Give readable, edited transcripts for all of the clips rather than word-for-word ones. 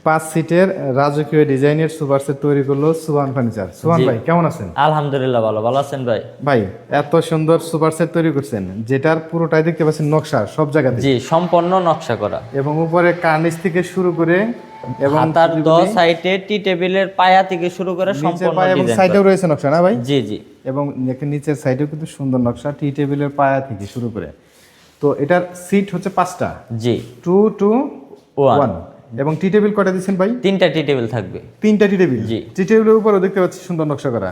5 সিটের রাজকীয় ডিজাইনের সুপার সেট তৈরি করলো সুবান ফার্নিচার। সুবান জি। ভাই কেমন আছেন? আলহামদুলিল্লাহ ভালো আছেন ভাই? ভাই এত সুন্দর সুপার সেট তৈরি করছেন, যেটার পুরোটাই দেখতে পাচ্ছেন নকশা সব জায়গাতে, জি, সম্পূর্ণ নকশা করা। এবং উপরে কার্নিশ থেকে শুরু করে এবং হাতার 10 সাইডে টি টেবিলের পায়া থেকে শুরু করে নিচের সম্পূর্ণ পায়া এবং ডিজাইন সাইডেও রয়েছে নকশা না ভাই? জি জি এবং নিচের সাইডেও কিন্তু সুন্দর নকশা, টি টেবিলের পায়া থেকে শুরু করে। তো এটার সিট হচ্ছে 5টা, জি 2 2 ওয়ান 1। এবং টি টেবিল কয়টা দিচ্ছেন ভাই? 3টা টি টেবিল থাকবে। 3টা টি টেবিল। জি। টি টেবিলের উপরও দেখতে পাচ্ছি সুন্দর নকশা করা,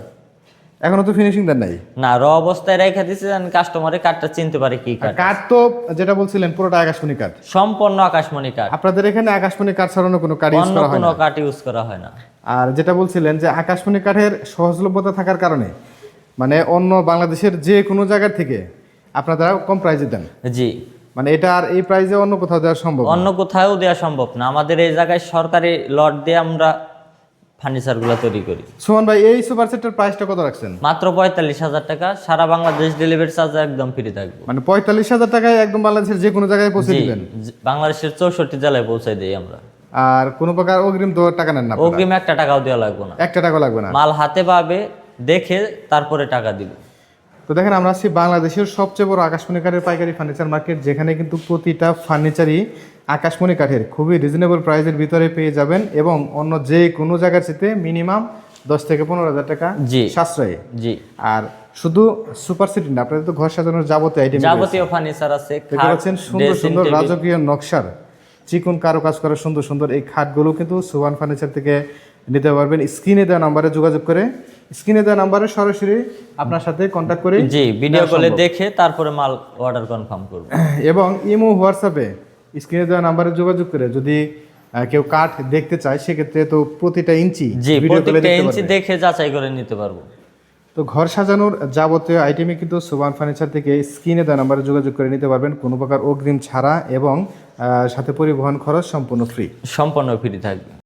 এখনো তো ফিনিশিং দেন নাই। না, অবস্থায় রেখে দিয়েছে যেন কাস্টমারে কাঠটা চিনতে পারে কি কাঠ। কাঠ তো যেটা বলছিলেন পুরোটা আকাশমণি কাঠ। সম্পূর্ণ আকাশমণি কাঠ, আপনাদের এখানে আকাশমণি কাঠ ছাড়ানো কোনো কাঠ ইউজ অন্য করা হয় কোনো না। কাঠ ইউজ করা হয় না। আর যেটা বলছিলেন যে আকাশমণি কাঠের সহজলভ্যতা থাকার কারণে মানে অন্য বাংলাদেশের যে কোনো জায়গা থেকে আপনারা কম প্রাইসে দেন। জি, মানে এটা আর এই প্রাইসে অন্য কোথাও দেওয়া সম্ভব না। অন্য কোথাও দেওয়া সম্ভব না। আমাদের এই জায়গায় সরকারি লট দিয়ে আমরা ফার্নিচারগুলো তৈরি করি। সুমন ভাই এই সুপার সেটের প্রাইসটা কত রাখছেন? মাত্র 45,000 টাকা, সারা বাংলাদেশ ডেলিভারি চার্জ একদম ফ্রি থাকবে। মানে 45,000 টাকায় একদম বাংলাদেশের যে কোনো জায়গায় পৌঁছে জি, দিবেন? বাংলাদেশের 64 জেলায় পৌঁছাই দিই আমরা। আর কোনো প্রকার অগ্রিম তো টাকা নেন না আপনারা? অগ্রিম 1 টাকাও দেওয়া লাগবে না। 1 টাকা লাগবে না। মাল হাতে পাবে, দেখে তারপরে টাকা দিবে। তো দেখেন আমরা আছি বাংলাদেশের সবচেয়ে বড় আকাশমণি কাঠের পাইকারি ফার্নিচার মার্কেট, যেখানে কিন্তু প্রতিটা ফার্নিচারই আকাশমণি কাঠের খুবই রিজনেবল প্রাইসের ভিতরে পেয়ে যাবেন, এবং অন্য যে কোনো জায়গার চেয়ে মিনিমাম 10 থেকে 15,000 টাকা জি সাশ্রয়ে। জি, আর শুধু সুপার সিটি না, আপনাদের তো ঘর সাজানোর যাবতীয় আইটেম যাবতীয় ফার্নিচার আছে। দেখতে পাচ্ছেন সুন্দর সুন্দর রাজকীয় নকশার চিকন কারুকাজ করা সুন্দর সুন্দর এই খাটগুলো কিন্তু সুবান ফার্নিচার থেকে নিতে পারবেন। স্ক্রিনে দেওয়া নাম্বারে যোগাযোগ করে, স্ক্রিনে দেওয়া নাম্বারে সরাসরি আপনার সাথে কন্ট্যাক্ট করে জি ভিডিও কলে দেখে তারপরে মাল অর্ডার কনফার্ম করব। এবং ইমো হোয়াটসঅ্যাপে স্ক্রিনে দেওয়া নাম্বারে যোগাযোগ করে যদি কেউ কাঠ দেখতে চায়, সেক্ষেত্রে তো প্রতিটা ইঞ্চি জি, ভিডিও কলে প্রত্যেকটা দেখতে ইঞ্চি পারবে। দেখে যাচাই করে নিতে পারবো। তো ঘর সাজানোর যাবতীয় আইটেমই কিন্তু সুবান ফার্নিচার থেকে স্ক্রিনে দেওয়া নাম্বারে যোগাযোগ করে নিতে পারবেন, কোনো প্রকার অগ্রিম ছাড়া, এবং সাথে পরিবহন খরচ সম্পূর্ণ ফ্রি। সম্পূর্ণ ফ্রি থাকবে।